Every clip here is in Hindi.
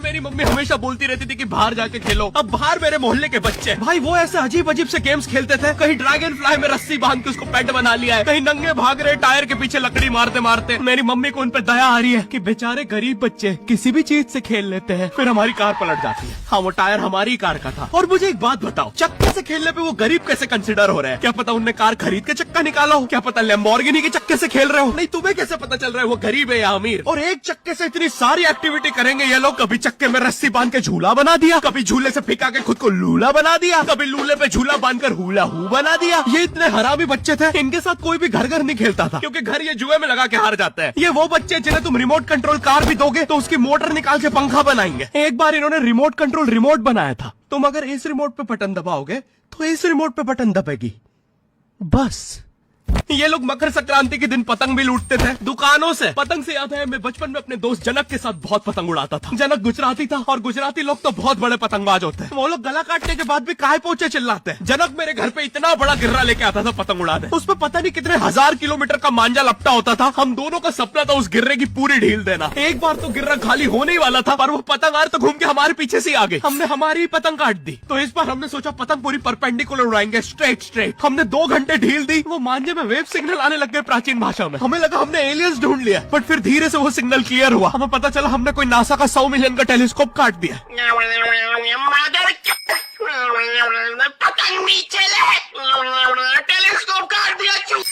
मेरी मम्मी हमेशा बोलती रहती थी कि बाहर जाके खेलो। अब बाहर मेरे मोहल्ले के बच्चे भाई वो ऐसे अजीब अजीब से गेम्स खेलते थे। कहीं ड्रैगन फ्लाई में रस्सी बांध के उसको पेट बना लिया है, कहीं नंगे भाग रहे टायर के पीछे लकड़ी मारते मारते। मेरी मम्मी को उन पे दया आ रही है कि बेचारे गरीब बच्चे किसी भी चीज से खेल लेते हैं। फिर हमारी कार पलट जाती है। हाँ वो टायर हमारी कार का था। और मुझे एक बात बताओ, चक्के से खेलने पे वो गरीब कैसे कंसिडर हो रहे हैं? क्या पता उनने कार खरीद के चक्का निकाला हो, क्या पता लैम्बोर्गिनी के चक्के से खेल रहे हो। नहीं तुम्हें कैसे पता चल रहा है वो गरीब है या अमीर? और एक चक्के से इतनी सारी एक्टिविटी करेंगे ये लोग। कभी चक्के में रस्सी बांध के झूला बना दिया, कभी झूले से फिका के खुद को लूला बना दिया, कभी लूले पे झूला बांधकर हुला हू बना दिया। ये इतने हरामी बच्चे थे, इनके साथ कोई भी घर घर नहीं खेलता था क्योंकि घर ये जुए में लगा के हार जाते हैं। ये वो बच्चे जिन्हें तुम रिमोट कंट्रोल कार भी दोगे तो उसकी मोटर निकाल के पंखा बनाएंगे। एक बार इन्होंने रिमोट कंट्रोल रिमोट बनाया था। तुम अगर इस रिमोट पे बटन दबाओगे तो इस रिमोट पे बटन दबेगी बस। ये लोग मकर संक्रांति के दिन पतंग भी लूटते थे दुकानों से। पतंग से याद है मैं बचपन में अपने दोस्त जनक के साथ बहुत पतंग उड़ाता था। जनक गुजराती था और गुजराती लोग तो बहुत बड़े पतंगबाज होते हैं। वो लोग गला काटने के बाद भी काय पोचे चिल्लाते हैं। जनक मेरे घर पे इतना बड़ा गिर्रा लेके आता था पतंग उड़ाने। उस पर पता नहीं कितने 1000 किलोमीटर का मांझा लपटा होता था। हम दोनों का सपना था उस गिर्रे की पूरी ढील देना। एक बार तो गिर्रा खाली होने ही वाला था पर वो पतंग तो घूम के हमारे पीछे से आ गई। हमने हमारी पतंग काट दी। तो इस बार हमने सोचा पतंग पूरी परपेंडिकुलर उड़ाएंगे, स्ट्रेट। हमने 2 घंटे ढील दी। वो मांझे में वेव सिग्नल आने लग गए प्राचीन भाषा में। हमें लगा हमने एलियंस ढूंढ लिया, बट फिर धीरे से वो सिग्नल क्लियर हुआ। हमें पता चला हमने कोई नासा का 100 मिलियन का टेलीस्कोप काट दिया। पतंग नीचे ले, टेलीस्कोप काट दिया।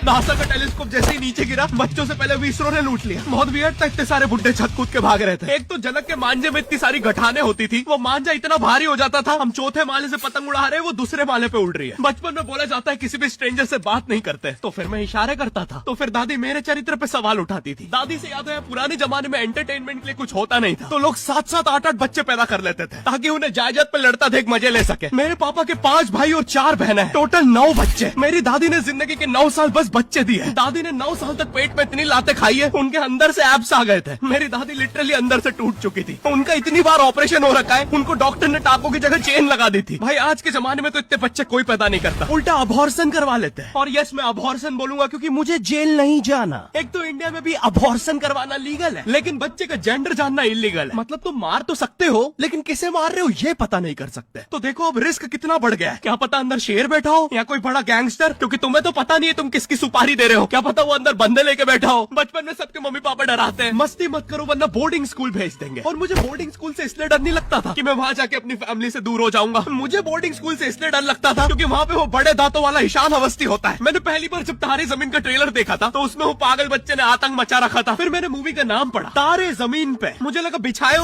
नासा का टेलीस्कोप जैसे ही नीचे गिरा बच्चों से पहले विसरो ने लूट लिया। बहुत वियर्ड था, इतने सारे बुड्ढे छत कूद के भाग रहे थे। एक तो जनक के मांझे में इतनी सारी गठाने होती थी, वो मांझा इतना भारी हो जाता था। हम चौथे माले से पतंग उड़ा रहे, वो दूसरे माले पे उड़ रही है। बचपन में बोला जाता है किसी भी स्ट्रेंजर से बात नहीं करते, तो फिर मैं इशारे करता था। तो फिर दादी मेरे चरित्र पे सवाल उठाती थी। दादी से याद है पुराने जमाने में एंटरटेनमेंट के लिए कुछ होता नहीं था, तो लोग 7-7, 8-8 बच्चे पैदा कर लेते थे ताकि उन्हें जायदाद पे लड़ता देख मजे ले सके। मेरे पापा के 5 भाई और 4 बहनें, टोटल 9 बच्चे। मेरी दादी ने जिंदगी के 9 साल बस बच्चे दिए। दादी ने 9 साल तक पेट में इतनी लातें खाई है, उनके अंदर से एब्स आ गए थे। मेरी दादी लिटरली अंदर से टूट चुकी थी। उनका इतनी बार ऑपरेशन हो रखा है, उनको डॉक्टर ने टाकों की जगह चेन लगा दी थी। भाई आज के जमाने में तो इतने बच्चे कोई पैदा नहीं करता, उल्टा अबॉर्शन करवा लेते हैं। और यस मैं अबॉर्शन बोलूंगा क्योंकि मुझे जेल नहीं जाना। एक तो इंडिया में भी अबॉर्शन करवाना लीगल है, लेकिन बच्चे का जेंडर जानना इलीगल है। मतलब तुम मार तो सकते हो लेकिन किसे मार रहे हो ये पता नहीं कर सकते। तो देखो अब रिस्क कितना बढ़ गया है। क्या पता अंदर शेर बैठा हो या कोई बड़ा गैंगस्टर, क्योंकि तुम्हें तो पता नहीं है तुम किसकी सुपारी दे रहे हो। क्या पता वो अंदर बंदे लेके बैठा हो। बचपन में सबके मम्मी पापा डराते हैं मस्ती मत करो वरना बोर्डिंग स्कूल भेज देंगे। और मुझे बोर्डिंग स्कूल से इसलिए डर नहीं लगता था कि मैं वहां जाके अपनी फैमिली से दूर हो जाऊंगा। मुझे बोर्डिंग स्कूल से इसलिए डर लगता था क्योंकि वहां पे वो बड़े दांतों वाला ईशान अवस्थी होता है। मैंने पहली बार जब तारे जमीन का ट्रेलर देखा था तो उसमें वो पागल बच्चे ने आतंक मचा रखा था। फिर मैंने मूवी का नाम पढ़ा तारे जमीन पे, मुझे लगा बिछाए